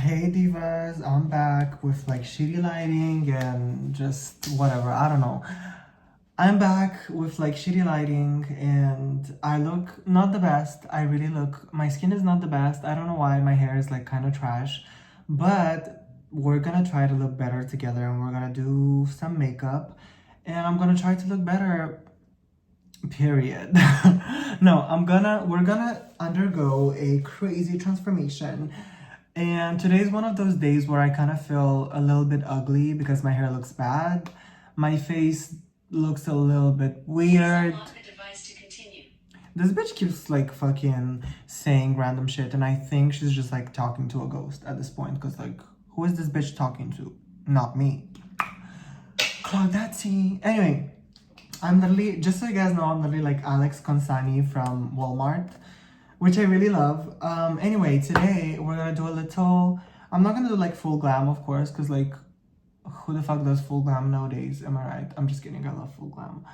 Hey divas, I'm back with like shitty lighting and just whatever, I don't know. I'm back with like shitty lighting and I look not the best. I really look, my skin is not the best. I don't know why my hair is like kind of trash, but we're gonna try to look better together and we're gonna do some makeup and I'm gonna try to look better, period. No, we're gonna undergo a crazy transformation. And today is one of those days where I kind of feel a little bit ugly because my hair looks bad. My face looks a little bit weird. This bitch keeps like fucking saying random shit, and I think she's just like talking to a ghost at this point because, like, who is this bitch talking to? Not me. Claudette. Anyway, I'm literally, just so you guys know, I'm literally like Alex Consani from Walmart, which I really love. Anyway, today we're gonna do a little, I'm not gonna do like full glam, of course, because like, who the fuck does full glam nowadays? Am I right? I'm just kidding, I love full glam.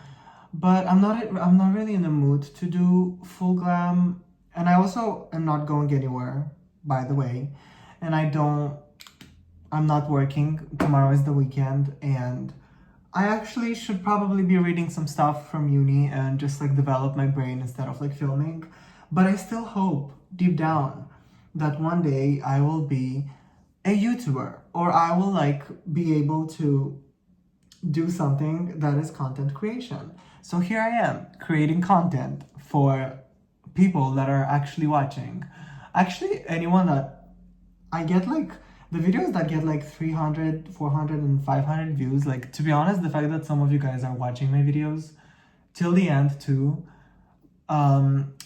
But I'm not really in the mood to do full glam. And I also am not going anywhere, by the way. And I'm not working. Tomorrow is the weekend, and I actually should probably be reading some stuff from uni and just like develop my brain instead of like filming. But I still hope deep down that one day I will be a YouTuber or I will like be able to do something that is content creation. So here I am creating content for people that are actually watching. Actually, anyone that I get like the videos that get like 300, 400, and 500 views, like, to be honest, the fact that some of you guys are watching my videos till the end too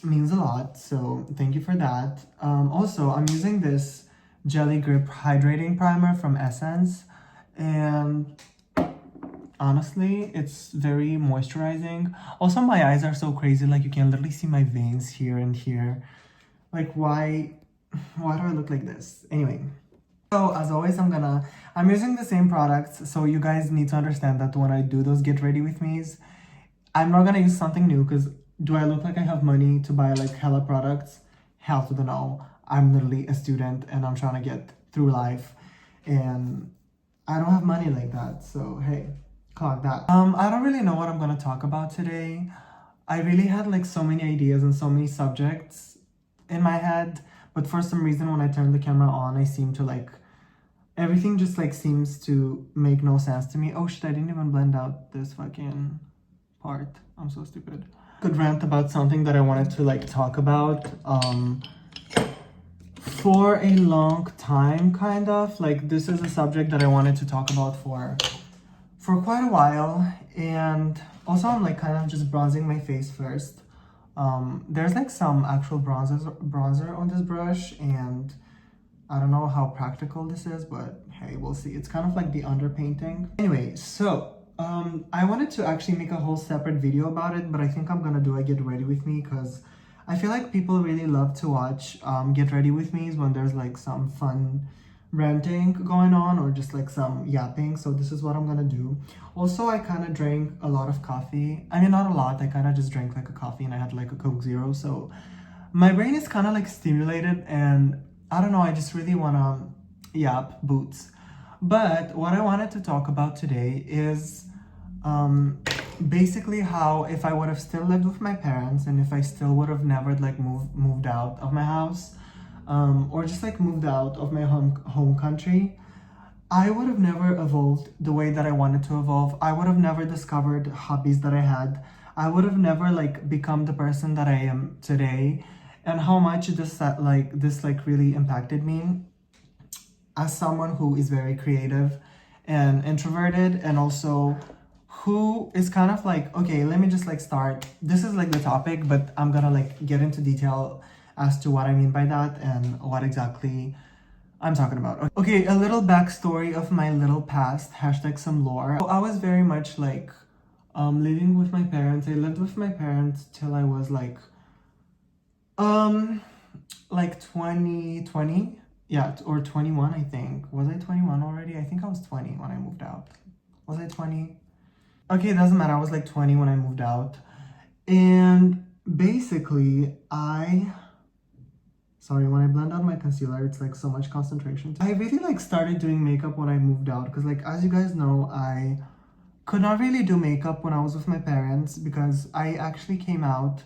means a lot, so thank you for that. Also, I'm using this Jelly Grip Hydrating Primer from Essence, and honestly, it's very moisturizing. Also, my eyes are so crazy, like you can literally see my veins here and here. Like, why do I look like this? Anyway. So as always, I'm using the same products, so you guys need to understand that when I do those get ready with me's, I'm not gonna use something new because do I look like I have money to buy like hella products? Hell to the no. I'm literally a student and I'm trying to get through life and I don't have money like that, so hey, clock that. I don't really know what I'm gonna talk about today. I really had like so many ideas and so many subjects in my head, but for some reason when I turn the camera on, I seem to like everything just like seems to make no sense to me. Oh shit, I didn't even blend out this fucking part. I'm so stupid. Could rant about something that I wanted to like talk about for a long time, kind of. Like, this is a subject that I wanted to talk about for quite a while. And also I'm like kind of just bronzing my face first. There's like some actual bronzer on this brush, and I don't know how practical this is, but hey, we'll see. It's kind of like the underpainting. Anyway, so I wanted to actually make a whole separate video about it, but I think I'm gonna do a get ready with me because I feel like people really love to watch get ready with me's when there's like some fun ranting going on or just like some yapping. So this is what I'm gonna do. Also, I kind of drank a lot of coffee. I mean, not a lot. I kind of just drank like a coffee and I had like a Coke Zero. So my brain is kind of like stimulated and I don't know, I just really want to yap boots. But what I wanted to talk about today is basically how if I would have still lived with my parents and if I still would have never like moved out of my house or just like moved out of my home country, I would have never evolved the way that I wanted to evolve. I would have never discovered hobbies that I had. I would have never like become the person that I am today. And how much this really impacted me as someone who is very creative and introverted, and also who is kind of like, okay, let me just like start. This is like the topic, but I'm gonna like get into detail as to what I mean by that and what exactly I'm talking about. Okay, a little backstory of my little past, hashtag some lore. So I was very much like living with my parents. I lived with my parents till I was like 20, yeah, or 21, I think. Was I 21 already? I think I was 20 when I moved out. Was I 20? Okay, it doesn't matter. I was like 20 when I moved out. And basically, Sorry, when I blend out my concealer, it's like so much concentration. I really like started doing makeup when I moved out because like as you guys know, I could not really do makeup when I was with my parents because I actually came out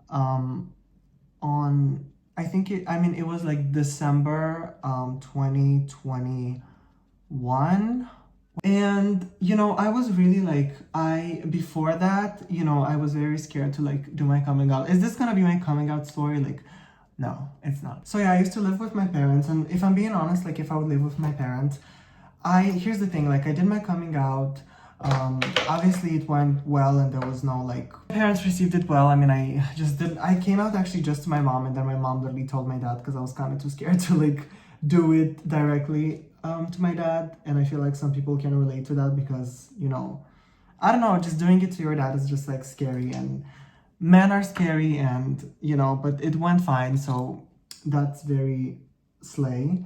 on I think it was like December 2021. And I was really like before that, I was very scared to like do my coming out. Is this gonna be my coming out story? Like, no, it's not. So yeah, I used to live with my parents, and if I'm being honest, like if I would live with my parents, here's the thing, like I did my coming out. Obviously it went well and there was no like my parents received it well. I mean, I came out actually just to my mom, and then my mom literally told my dad because I was kind of too scared to like do it directly to my dad. And I feel like some people can relate to that because I don't know, just doing it to your dad is just like scary, and men are scary, and but it went fine, so that's very slay.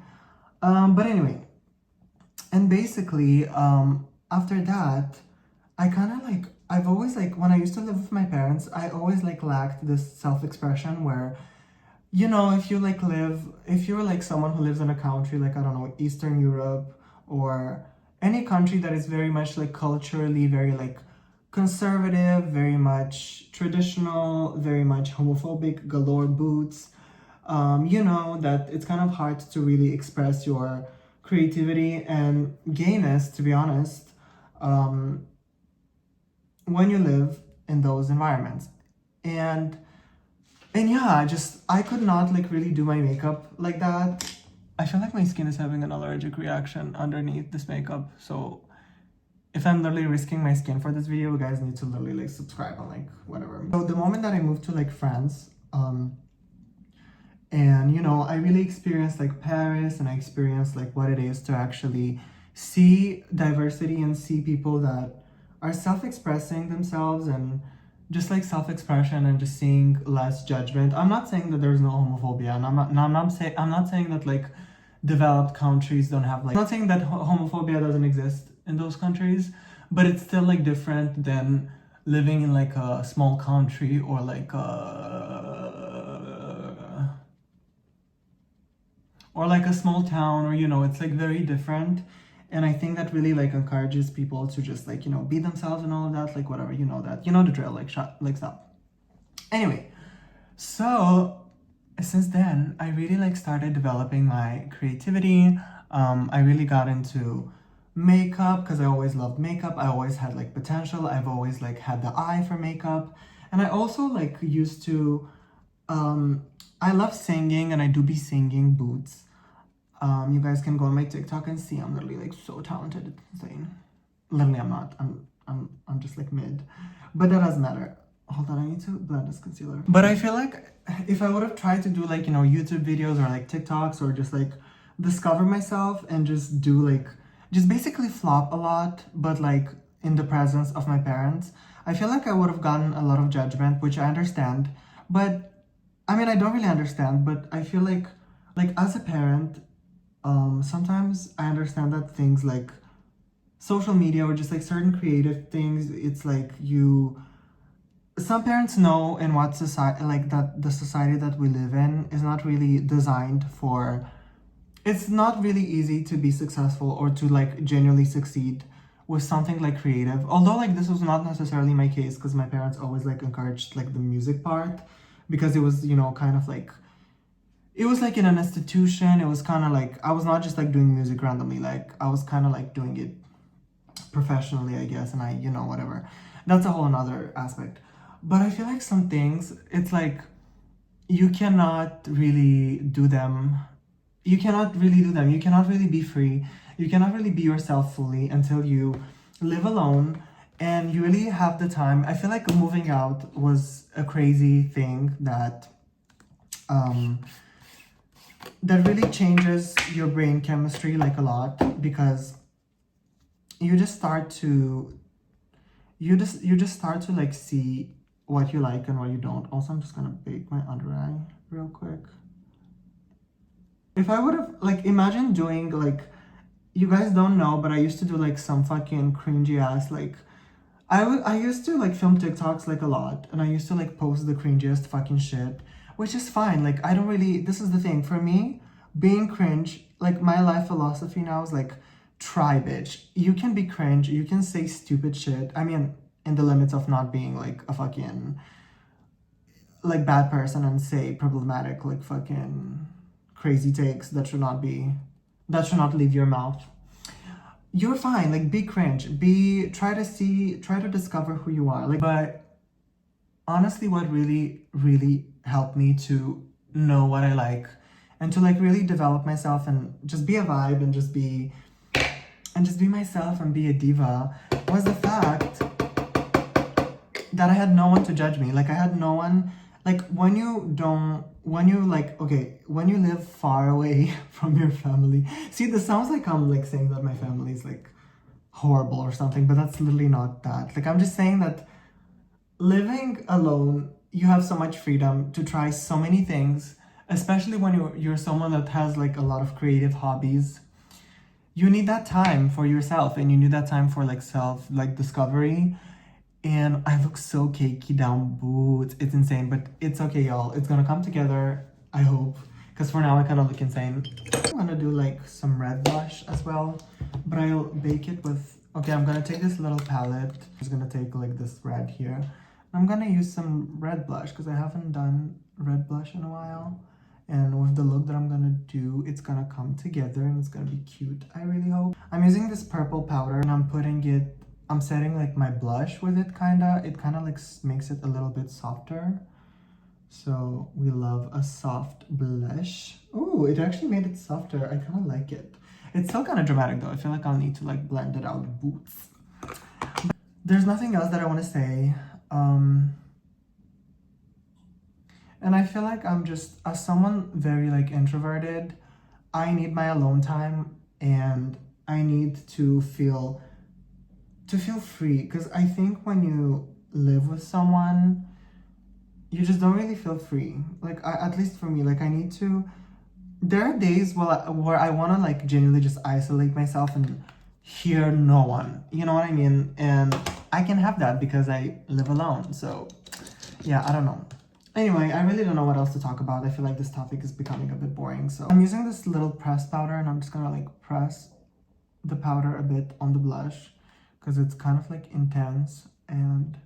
But anyway, and basically after that, I kind of like, I've always like, when I used to live with my parents, I always like lacked this self-expression where, if you're like someone who lives in a country like, I don't know, Eastern Europe or any country that is very much like culturally very like conservative, very much traditional, very much homophobic, galore boots, that it's kind of hard to really express your creativity and gayness, to be honest, when you live in those environments. And yeah, I could not like really do my makeup like that. I feel like my skin is having an allergic reaction underneath this makeup, so if I'm literally risking my skin for this video, you guys need to literally like subscribe and like whatever. So the moment that I moved to like France, and I really experienced like Paris, and I experienced like what it is to actually see diversity and see people that are self-expressing themselves, and just like self-expression and just seeing less judgment. I'm not saying that there's no homophobia, and I'm not saying that like developed countries don't have like, I'm not saying that homophobia doesn't exist in those countries, but it's still like different than living in like a small country or like a small town, or it's like very different. And I think that really like encourages people to just like be themselves and all of that, like whatever, that the drill, like stop. Anyway, so since then I really like started developing my creativity. I really got into makeup because I always loved makeup. I always had like potential. I've always like had the eye for makeup. And I also like used to I love singing, and I do be singing boots. You guys can go on my TikTok and see I'm literally like so talented, it's insane. Literally I'm not. I'm just like mid. But that doesn't matter. Hold on, I need to blend this concealer. But I feel like if I would have tried to do like, YouTube videos or like TikToks, or just like discover myself and just do like, just basically flop a lot, but like in the presence of my parents, I feel like I would have gotten a lot of judgment, which I understand. But I mean, I don't really understand, but I feel like as a parent, sometimes I understand that things like social media or just like certain creative things, it's like some parents know in what society, like that the society that we live in is not really designed for, it's not really easy to be successful or to like genuinely succeed with something like creative. Although like this was not necessarily my case, because my parents always like encouraged like the music part, because it was, kind of like, it was like in an institution. It was kind of like, I was not just like doing music randomly, like I was kind of like doing it professionally, I guess, and I, whatever. That's a whole another aspect. But I feel like some things, it's like, you cannot really do them. You cannot really do them. You cannot really be free. You cannot really be yourself fully until you live alone and you really have the time. I feel like moving out was a crazy thing that really changes your brain chemistry like a lot, because you just start to like see what you like and what you don't. Also, I'm just gonna bake my under eye real quick. If I would have like, imagine doing like, you guys don't know, but I used to do like some fucking cringy ass like, I used to like film TikToks like a lot, and I used to like post the cringiest fucking shit. which is fine. Like, I don't really, this is the thing. For me, being cringe, like, my life philosophy now is like, try, bitch. You can be cringe. You can say stupid shit. I mean, in the limits of not being like a fucking, like, bad person and say problematic, like, fucking crazy takes that should not leave your mouth. You're fine. Like, be cringe. Try to discover who you are. Like, but honestly, what really, really helped me to know what I like and to like really develop myself and just be a vibe and just be myself and be a diva was the fact that I had no one to judge me. Like, I had no one. Like, when you live far away from your family. See, this sounds like I'm like saying that my family is like horrible or something, but that's literally not that. Like, I'm just saying that living alone, you have so much freedom to try so many things, especially when you're someone that has like a lot of creative hobbies. You need that time for yourself and you need that time for like self like discovery. And I look so cakey down boots. It's insane, but it's okay, y'all. It's gonna come together, I hope. Because for now, I kind of look insane. I'm gonna do like some red blush as well, but I'll bake it with... Okay, I'm gonna take this little palette. I'm just gonna take like this red here. I'm gonna use some red blush because I haven't done red blush in a while. And with the look that I'm gonna do, it's gonna come together and it's gonna be cute, I really hope. I'm using this purple powder and I'm setting like my blush with it kinda. It kinda like makes it a little bit softer. So we love a soft blush. Oh, it actually made it softer. I kinda like it. It's still kinda dramatic though. I feel like I'll need to like blend it out boots. There's nothing else that I wanna say. And I feel like I'm just, as someone very like introverted, I need my alone time and I need to feel free. Because I think when you live with someone, you just don't really feel free. Like, at least for me, like I need to, there are days where I want to like genuinely just isolate myself and hear no one. You know what I mean? And I can have that because I live alone. So yeah, I don't know. Anyway, I really don't know what else to talk about. I feel like this topic is becoming a bit boring. So I'm using this little press powder and I'm just gonna like press the powder a bit on the blush because it's kind of like intense and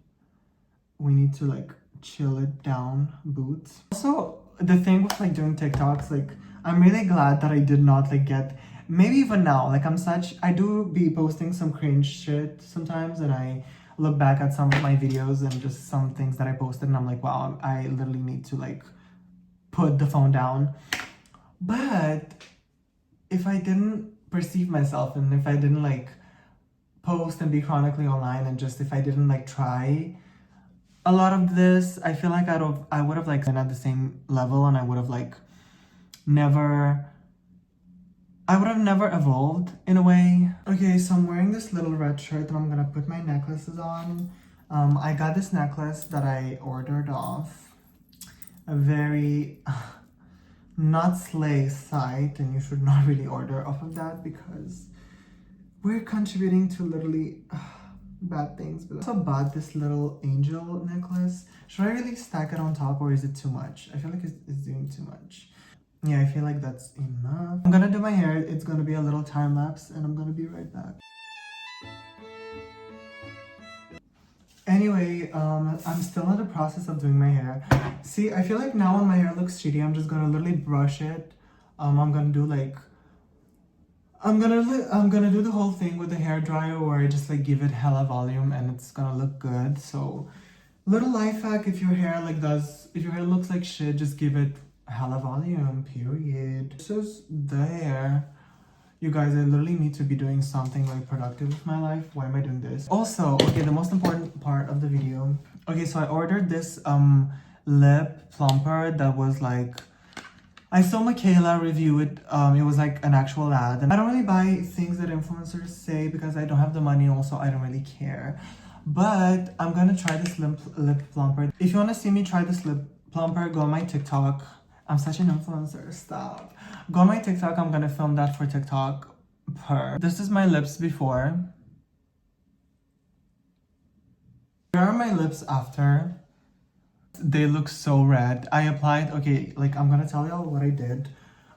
we need to like chill it down boots. Also, the thing with like doing TikToks, like I'm really glad that I did not like get, maybe even now, like I do be posting some cringe shit sometimes and I look back at some of my videos and just some things that I posted and I'm like, wow, I literally need to like put the phone down. But if I didn't perceive myself and if I didn't like post and be chronically online and just if I didn't like try a lot of this, I feel like I would have like been at the same level and I would have never evolved in a way. Okay, so I'm wearing this little red shirt and I'm gonna put my necklaces on. I got this necklace that I ordered off a very not slay site, and you should not really order off of that because we're contributing to literally bad things. But I also bought this little angel necklace. Should I really stack it on top or is it too much? I feel like it's doing too much. Yeah, I feel like that's enough. I'm gonna do my hair. It's gonna be a little time lapse and I'm gonna be right back. Anyway, I'm still in the process of doing my hair. See, I feel like now when my hair looks shitty, I'm just gonna literally brush it. I'm gonna do do the whole thing with the hair dryer where I just like give it hella volume and it's gonna look good. So, little life hack: if your hair looks like shit, just give it hella volume, period. This is the hair. You guys, I literally need to be doing something like productive with my life. Why am I doing this? Also, okay, the most important part of the video. Okay, so I ordered this lip plumper that was like, I saw Michaela review it. It was like an actual ad. And I don't really buy things that influencers say because I don't have the money. Also, I don't really care. But I'm gonna try this lip plumper. If you wanna see me try this lip plumper, go on my TikTok. I'm such an influencer, stop. Go on my TikTok, I'm gonna film that for TikTok. This is my lips before. Here are my lips after. They look so red. I applied, okay, like I'm gonna tell y'all what I did.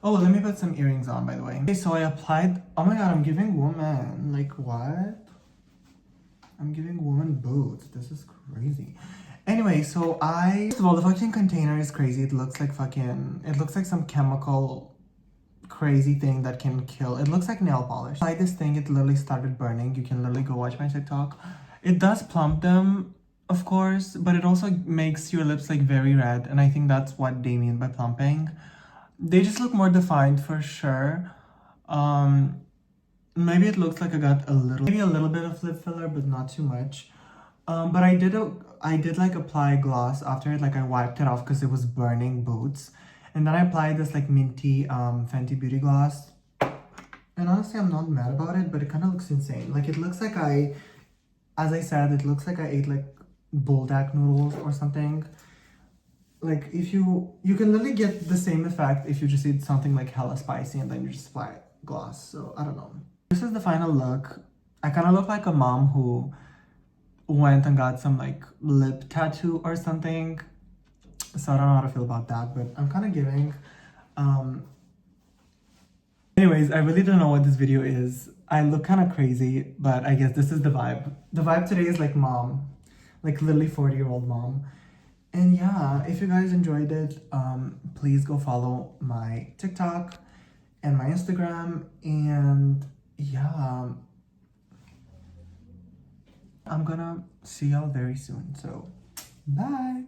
Oh, let me put some earrings on, by the way. Okay, so I applied, oh my god, I'm giving woman, like what? I'm giving woman boots. This is crazy. Anyway, so first of all, the fucking container is crazy. It looks like some chemical crazy thing that can kill. It looks like nail polish. By this thing, it literally started burning. You can literally go watch my TikTok. It does plump them, of course, but it also makes your lips like very red, and I think that's what they mean by plumping. They just look more defined for sure. Maybe it looks like I got maybe a little bit of lip filler, but not too much. But I did like apply gloss after it. Like I wiped it off because it was burning boots, and then I applied this like minty Fenty Beauty gloss. And honestly, I'm not mad about it, but it kind of looks insane. Like it looks like as I said, it looks like I ate like buldak noodles or something. Like if you can literally get the same effect if you just eat something like hella spicy and then you just apply gloss. So I don't know. This is the final look. I kind of look like a mom who went and got some like lip tattoo or something. So I don't know how to feel about that, but I'm kind of giving. Anyways, I really don't know what this video is. I look kind of crazy, but I guess this is the vibe. The vibe today is like mom, like literally 40-year-old mom. And yeah, if you guys enjoyed it, please go follow my TikTok and my Instagram. And yeah, I'm gonna see y'all very soon. So bye.